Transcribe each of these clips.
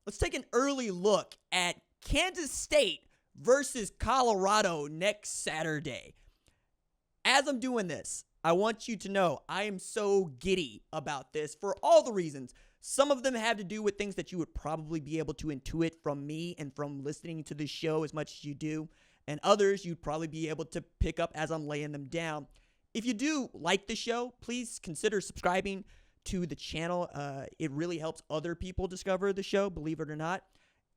let's take an early look at Kansas State versus Colorado next Saturday. As I'm doing this, I want you to know I am so giddy about this for all the reasons. Some of them have to do with things that you would probably be able to intuit from me and from listening to this show as much as you do. And others you'd probably be able to pick up as I'm laying them down. If you do like the show, please consider subscribing to the channel. It really helps other people discover the show, believe it or not.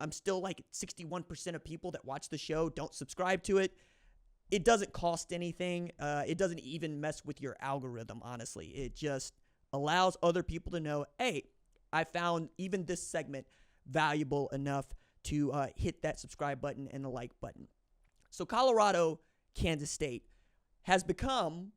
I'm still like 61% of people that watch the show don't subscribe to it. It doesn't cost anything. It doesn't even mess with your algorithm, honestly. It just allows other people to know, hey, I found even this segment valuable enough to hit that subscribe button and the like button. So Colorado, Kansas State has become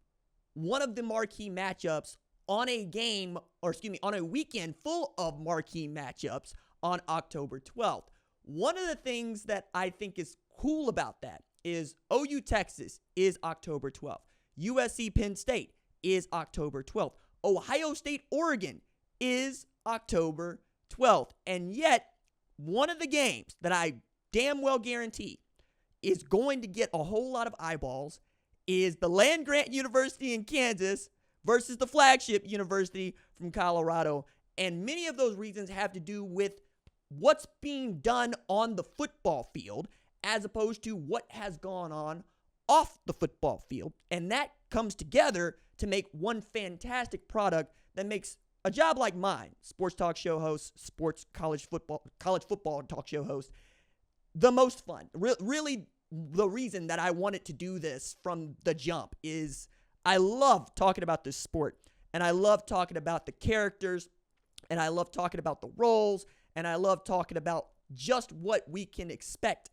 one of the marquee matchups on a weekend full of marquee matchups on October 12th. One of the things that I think is cool about that is OU Texas is October 12th. USC Penn State is October 12th. Ohio State Oregon is October 12th. And yet, one of the games that I damn well guarantee is going to get a whole lot of eyeballs is the land-grant university in Kansas versus the flagship university from Colorado. And many of those reasons have to do with what's being done on the football field as opposed to what has gone on off the football field. And that comes together to make one fantastic product that makes a job like mine, sports talk show host, college football talk show host, the most fun. Really, the reason that I wanted to do this from the jump is I love talking about this sport, and I love talking about the characters, and I love talking about the roles, and I love talking about just what we can expect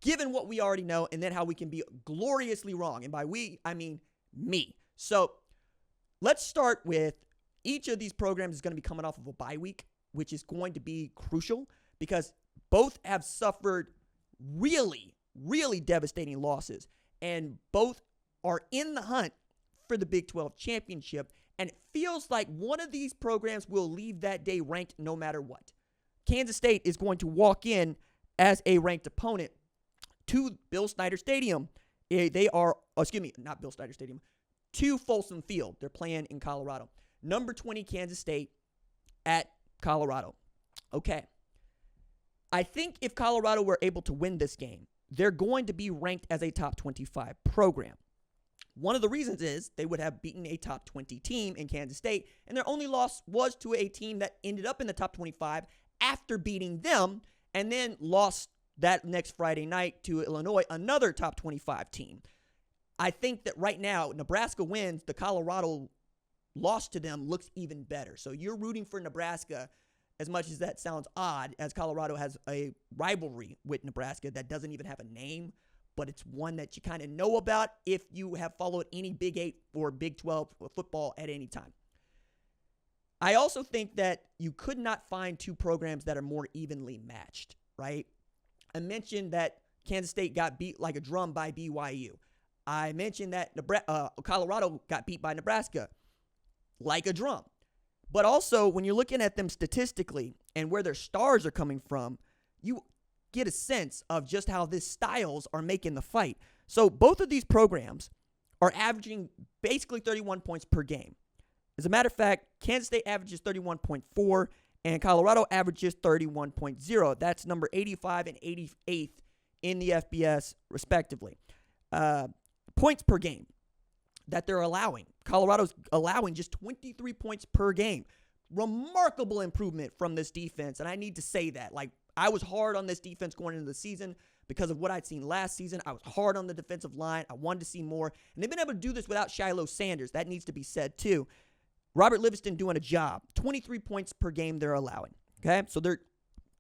given what we already know, and then how we can be gloriously wrong. And by we, I mean me. So let's start with each of these programs is going to be coming off of a bye week, which is going to be crucial because both have suffered really, really devastating losses, and both are in the hunt for the Big 12 championship. And it feels like one of these programs will leave that day ranked no matter what. Kansas State is going to walk in as a ranked opponent to Bill Snyder Stadium. Not Bill Snyder Stadium, to Folsom Field. They're playing in Colorado. Number 20, Kansas State at Colorado. Okay. I think if Colorado were able to win this game, they're going to be ranked as a top 25 program. One of the reasons is they would have beaten a top 20 team in Kansas State, and their only loss was to a team that ended up in the top 25 after beating them, and then lost that next Friday night to Illinois, another top 25 team. I think that right now, Nebraska wins, the Colorado loss to them looks even better. So you're rooting for Nebraska, as much as that sounds odd, as Colorado has a rivalry with Nebraska that doesn't even have a name, but it's one that you kind of know about if you have followed any Big 8 or Big 12 football at any time. I also think that you could not find two programs that are more evenly matched, right? I mentioned that Kansas State got beat like a drum by BYU. I mentioned that Colorado got beat by Nebraska like a drum. But also, when you're looking at them statistically and where their stars are coming from, you get a sense of just how these styles are making the fight. So both of these programs are averaging basically 31 points per game. As a matter of fact, Kansas State averages 31.4 and Colorado averages 31.0. That's number 85 and 88th in the FBS, respectively. Points per game that they're allowing. Colorado's allowing just 23 points per game. Remarkable improvement from this defense, and I need to say that. Like, I was hard on this defense going into the season because of what I'd seen last season. I was hard on the defensive line. I wanted to see more, and they've been able to do this without Shiloh Sanders. That needs to be said, too. Robert Livingston doing a job. 23 points per game they're allowing, okay? So they're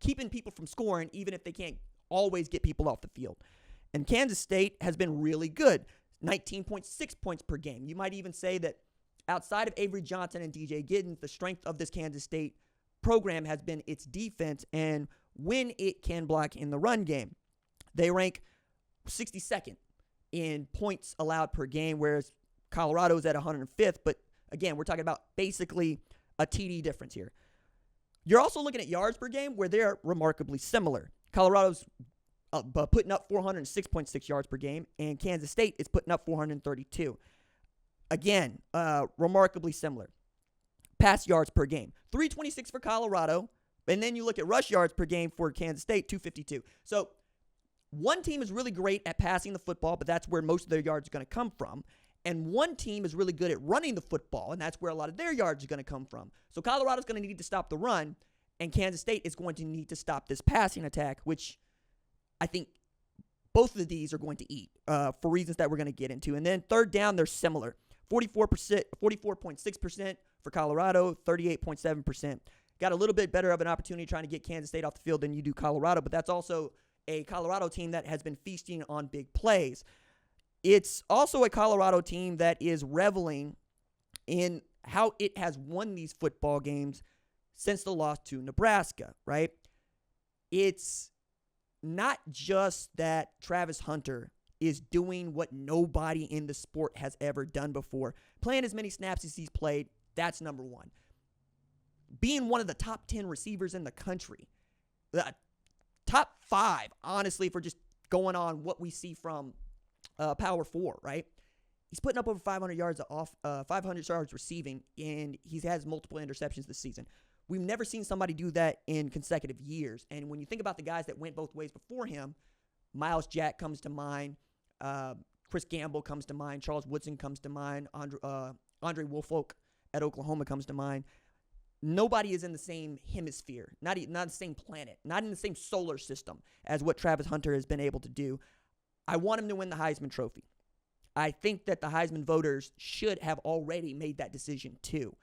keeping people from scoring even if they can't always get people off the field. And Kansas State has been really good. 19.6 points per game. You might even say that outside of Avery Johnson and DJ Giddens, the strength of this Kansas State program has been its defense and when it can block in the run game. They rank 62nd in points allowed per game, whereas Colorado's at 105th. But again, we're talking about basically a TD difference here. You're also looking at yards per game where they're remarkably similar. Colorado's putting up 406.6 yards per game, and Kansas State is putting up 432. Again, remarkably similar. Pass yards per game, 326 for Colorado, and then you look at rush yards per game for Kansas State, 252. So one team is really great at passing the football, but that's where most of their yards are going to come from. And one team is really good at running the football, and that's where a lot of their yards are going to come from. So Colorado's going to need to stop the run, and Kansas State is going to need to stop this passing attack, which I think both of these are going to eat for reasons that we're going to get into. And then third down, they're similar. 44.6% for Colorado, 38.7%. Got a little bit better of an opportunity trying to get Kansas State off the field than you do Colorado, but that's also a Colorado team that has been feasting on big plays. It's also a Colorado team that is reveling in how it has won these football games since the loss to Nebraska, right? It's not just that Travis Hunter is doing what nobody in the sport has ever done before. Playing as many snaps as he's played, that's number one. Being one of the top 10 receivers in the country. The top 5, honestly, for just going on what we see from Power 4, right? He's putting up over 500 yards 500 yards receiving, and he has multiple interceptions this season. We've never seen somebody do that in consecutive years. And when you think about the guys that went both ways before him, Miles Jack comes to mind. Chris Gamble comes to mind. Charles Woodson comes to mind. Andre Woolfolk at Oklahoma comes to mind. Nobody is in the same hemisphere, not the same planet, not in the same solar system as what Travis Hunter has been able to do. I want him to win the Heisman Trophy. I think that the Heisman voters should have already made that decision too.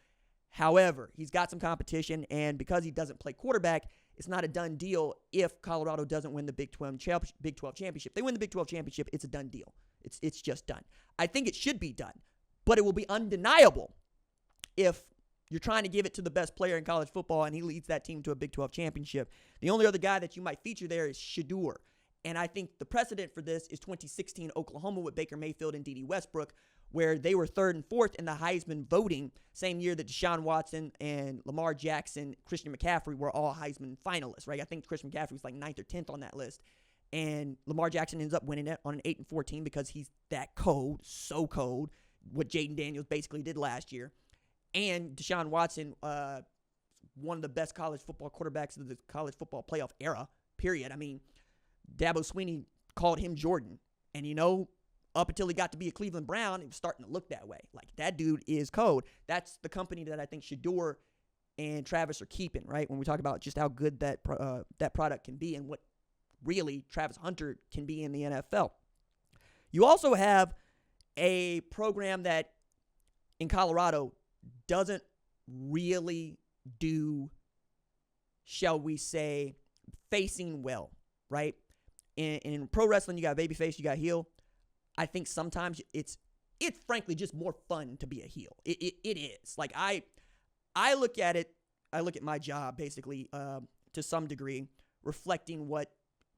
However, he's got some competition, and because he doesn't play quarterback, it's not a done deal if Colorado doesn't win the Big 12 championship. They win the Big 12 championship, it's a done deal. It's just done. I think it should be done, but it will be undeniable if you're trying to give it to the best player in college football and he leads that team to a Big 12 championship. The only other guy that you might feature there is Shedeur. And I think the precedent for this is 2016 Oklahoma with Baker Mayfield and D.D. Westbrook, where they were 3rd and 4th in the Heisman voting, same year that Deshaun Watson and Lamar Jackson, Christian McCaffrey were all Heisman finalists, right? I think Christian McCaffrey was like 9th or 10th on that list. And Lamar Jackson ends up winning it on an 8-4 team because he's that cold, so cold, what Jaden Daniels basically did last year. And Deshaun Watson, one of the best college football quarterbacks of the college football playoff era, period. I mean, Dabo Swinney called him Jordan. And, up until he got to be a Cleveland Brown, it was starting to look that way. Like, that dude is cold. That's the company that I think Shedeur and Travis are keeping, right? When we talk about just how good that product can be and what really Travis Hunter can be in the NFL. You also have a program that in Colorado doesn't really do, shall we say, facing well, right? In pro wrestling, you got babyface, you got heel. I think sometimes it's frankly just more fun to be a heel. It is. Like, I look at it, I look at my job basically to some degree, reflecting what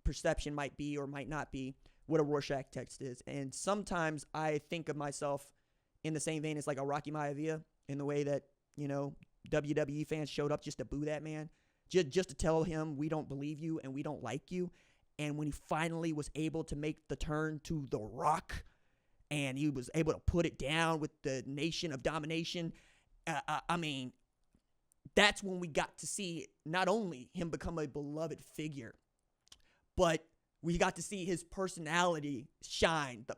perception might be or might not be, what a Rorschach test is. And sometimes I think of myself in the same vein as like a Rocky Maivia, in the way that, WWE fans showed up just to boo that man, just to tell him we don't believe you and we don't like you. And when he finally was able to make the turn to The Rock and he was able to put it down with the Nation of Domination, I mean, that's when we got to see not only him become a beloved figure, but we got to see his personality shine. The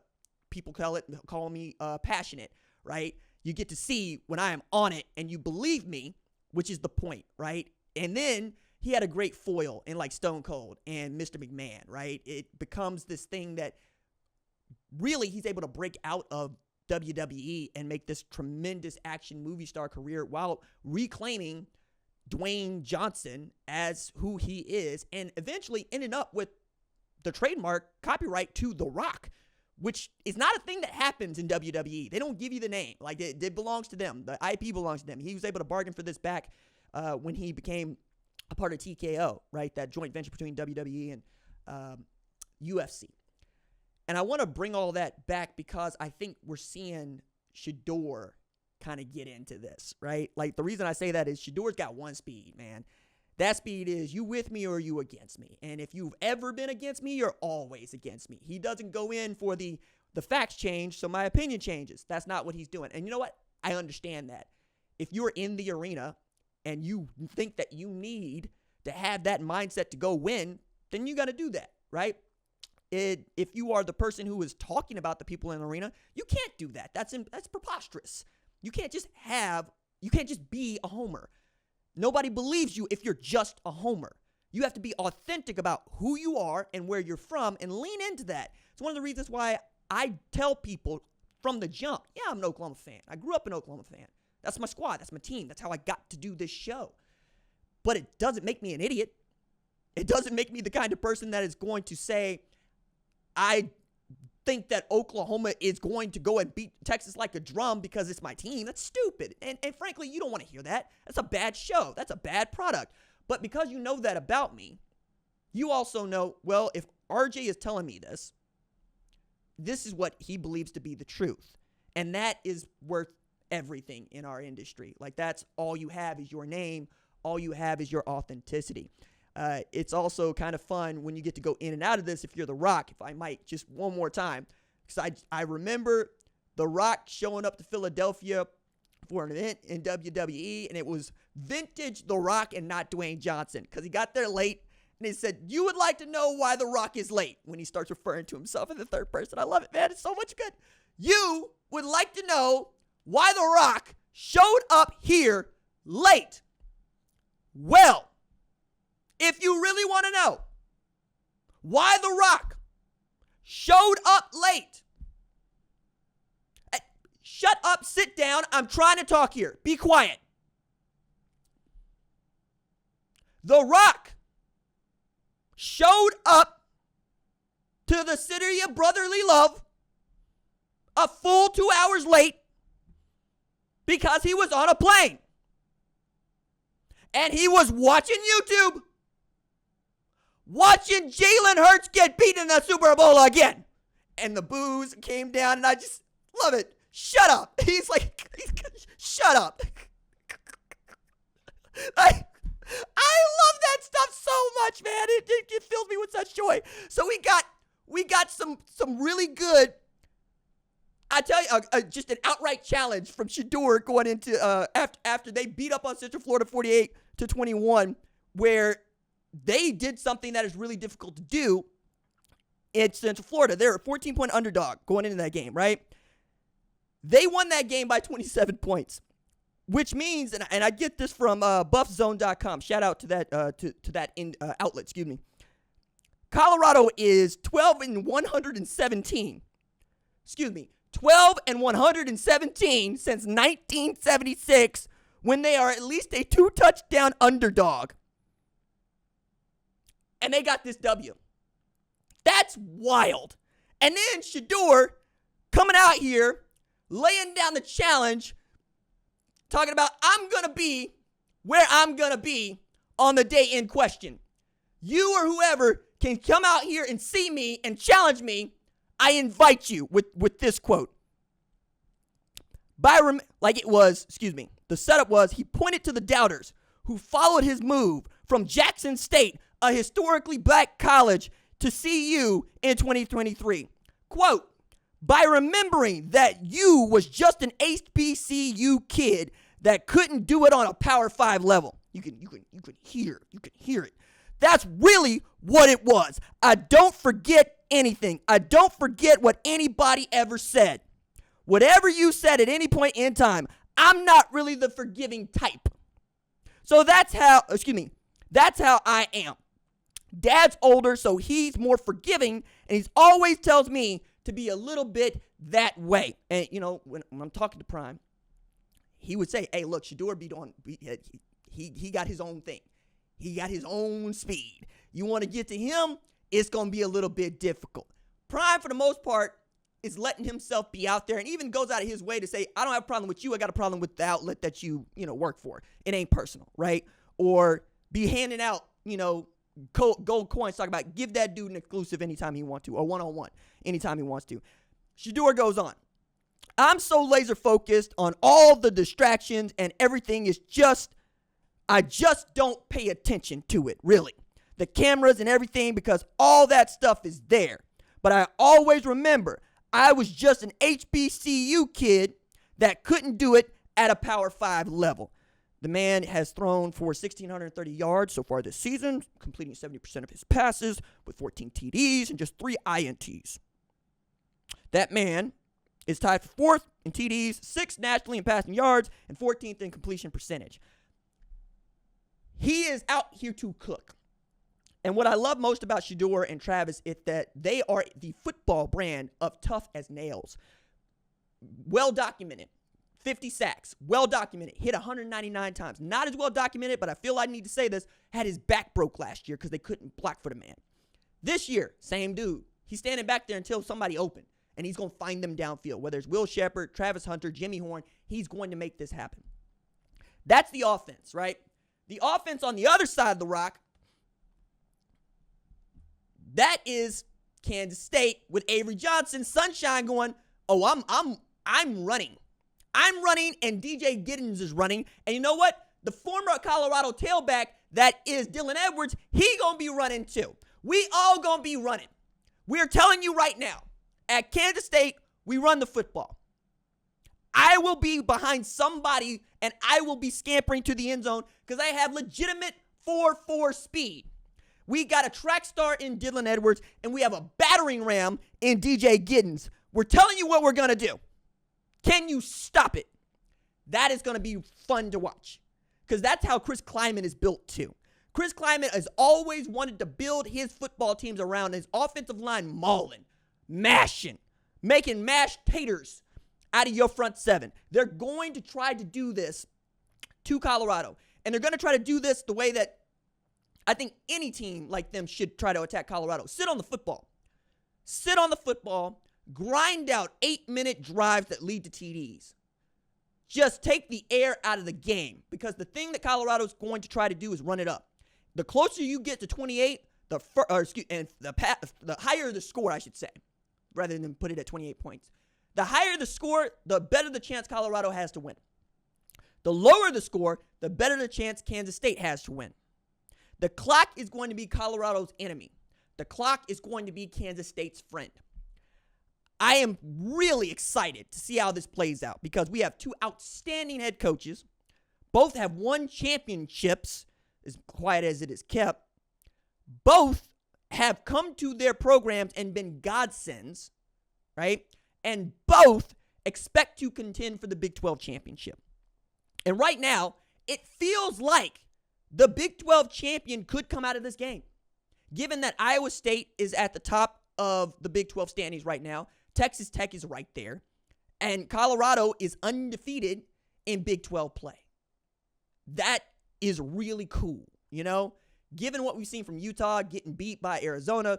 people call me passionate, right? You get to see when I am on it and you believe me, which is the point, right? And then he had a great foil in like Stone Cold and Mr. McMahon, right? It becomes this thing that really he's able to break out of WWE and make this tremendous action movie star career while reclaiming Dwayne Johnson as who he is, and eventually ended up with the trademark copyright to The Rock, which is not a thing that happens in WWE. They don't give you the name. Like, it belongs to them. The IP belongs to them. He was able to bargain for this back when he became a part of TKO, right? That joint venture between WWE and UFC. And I want to bring all that back because I think we're seeing Shedeur kind of get into this, right? Like, the reason I say that is Shedeur's got one speed, man. That speed is you with me or you against me. And if you've ever been against me, you're always against me. He doesn't go in for the facts change, so my opinion changes. That's not what he's doing. And you know what? I understand that. If you're in the arena and you think that you need to have that mindset to go win, then you got to do that, right? If you are the person who is talking about the people in the arena, you can't do that. That's preposterous. You can't just be a homer. Nobody believes you if you're just a homer. You have to be authentic about who you are and where you're from and lean into that. It's one of the reasons why I tell people from the jump, yeah, I'm an Oklahoma fan. I grew up an Oklahoma fan. That's my squad. That's my team. That's how I got to do this show. But it doesn't make me an idiot. It doesn't make me the kind of person that is going to say, I think that Oklahoma is going to go and beat Texas like a drum because it's my team. That's stupid. And frankly, you don't want to hear that. That's a bad show. That's a bad product. But because you know that about me, you also know, well, if RJ is telling me this is what he believes to be the truth. And that is worth everything in our industry. Like, that's all you have is your name. All you have is your authenticity. It's also kind of fun when you get to go in and out of this if you're The Rock, if I might, just one more time. Because I remember The Rock showing up to Philadelphia for an event in WWE, and it was vintage The Rock and not Dwayne Johnson, because he got there late, and he said, you would like to know why The Rock is late, when he starts referring to himself in the third person. I love it, man. It's so much good. You would like to know why The Rock showed up here late. Well, if you really want to know why The Rock showed up late, shut up, sit down. I'm trying to talk here. Be quiet. The Rock showed up to the city of brotherly love a full 2 hours late because he was on a plane. And he was watching YouTube, watching Jalen Hurts get beaten in the Super Bowl again. And the boos came down, and I just love it. Shut up. He's like, shut up. I love that stuff so much, man. It fills me with such joy. So we got some really good, I tell you, just an outright challenge from Shedeur going into after they beat up on Central Florida 48-21, where they did something that is really difficult to do in Central Florida. They're a 14-point underdog going into that game, right? They won that game by 27 points, which means, and I get this from buffzone.com. Shout out to that outlet, excuse me. Colorado is 12-117. Excuse me. 12-117 since 1976, when they are at least a 2-touchdown underdog. And they got this W. That's wild. And then Shedeur coming out here, laying down the challenge, talking about, I'm going to be where I'm going to be on the day in question. You or whoever can come out here and see me and challenge me, I invite you, with this quote. The setup was, he pointed to the doubters who followed his move from Jackson State, a historically black college, to CU in 2023. Quote, by remembering that you was just an HBCU kid that couldn't do it on a Power 5 level. You can hear it. That's really what it was. I don't forget anything. I don't forget what anybody ever said. Whatever you said at any point in time, I'm not really the forgiving type. So that's how I am. Dad's older, so he's more forgiving, and he always tells me to be a little bit that way. And, when I'm talking to Prime, he would say, hey, look, Shedeur he got his own thing. He got his own speed. You want to get to him, it's going to be a little bit difficult. Prime, for the most part, is letting himself be out there and even goes out of his way to say, I don't have a problem with you. I got a problem with the outlet that you work for. It ain't personal, right? Or be handing out, gold coins, talking about give that dude an exclusive anytime he wants to, or one-on-one anytime he wants to. Shedeur goes on. I'm so laser focused on all the distractions and everything is just I just don't pay attention to it, really. The cameras and everything, because all that stuff is there. But I always remember I was just an HBCU kid that couldn't do it at a Power 5 level. The man has thrown for 1,630 yards so far this season, completing 70% of his passes with 14 TDs and just 3 INTs. That man is tied for 4th in TDs, 6th nationally in passing yards, and 14th in completion percentage. He is out here to cook. And what I love most about Shedeur and Travis is that they are the football brand of tough as nails. Well documented. 50 sacks. Well documented. Hit 199 times. Not as well documented, but I feel I need to say this. Had his back broke last year because they couldn't block for the man. This year, same dude. He's standing back there until somebody open. And he's going to find them downfield. Whether it's Will Shepard, Travis Hunter, Jimmy Horn, he's going to make this happen. That's the offense, right? The offense on the other side of the rock, that is Kansas State with Avery Johnson, Sunshine going, oh, I'm running. I'm running, and DJ Giddens is running. And you know what? The former Colorado tailback that is Dylan Edwards, he going to be running too. We all going to be running. We're telling you right now, at Kansas State, we run the football. I will be behind somebody, and I will be scampering to the end zone because I have legitimate 4.4 speed. We got a track star in Dylan Edwards, and we have a battering ram in DJ Giddens. We're telling you what we're going to do. Can you stop it? That is going to be fun to watch because that's how Chris Klieman is built too. Chris Klieman has always wanted to build his football teams around his offensive line mauling, mashing, making mashed taters out of your front seven. They're going to try to do this to Colorado, and they're going to try to do this the way that I think any team like them should try to attack Colorado. Sit on the football. Sit on the football. Grind out 8-minute drives that lead to TDs. Just take the air out of the game because the thing that Colorado's going to try to do is run it up. The closer you get to 28, the higher the score, I should say, rather than put it at 28 points. The higher the score, the better the chance Colorado has to win. The lower the score, the better the chance Kansas State has to win. The clock is going to be Colorado's enemy. The clock is going to be Kansas State's friend. I am really excited to see how this plays out because we have two outstanding head coaches. Both have won championships, as quiet as it is kept. Both have come to their programs and been godsends, right? And both expect to contend for the Big 12 championship. And right now, it feels like the Big 12 champion could come out of this game. Given that Iowa State is at the top of the Big 12 standings right now, Texas Tech is right there, and Colorado is undefeated in Big 12 play. That is really cool, you know? Given what we've seen from Utah getting beat by Arizona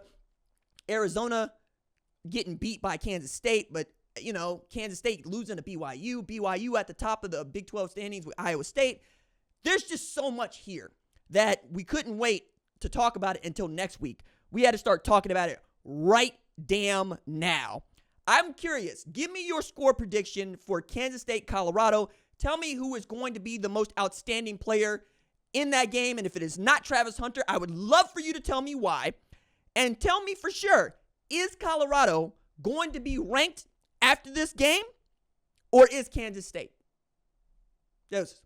getting beat by Kansas State, but, you know, Kansas State losing to BYU at the top of the Big 12 standings with Iowa State. There's just so much here that we couldn't wait to talk about it until next week. We had to start talking about it right damn now. I'm curious. Give me your score prediction for Kansas State, Colorado. Tell me who is going to be the most outstanding player in that game. And if it is not Travis Hunter, I would love for you to tell me why. And tell me for sure, is Colorado going to be ranked after this game? Or is Kansas State? Yes.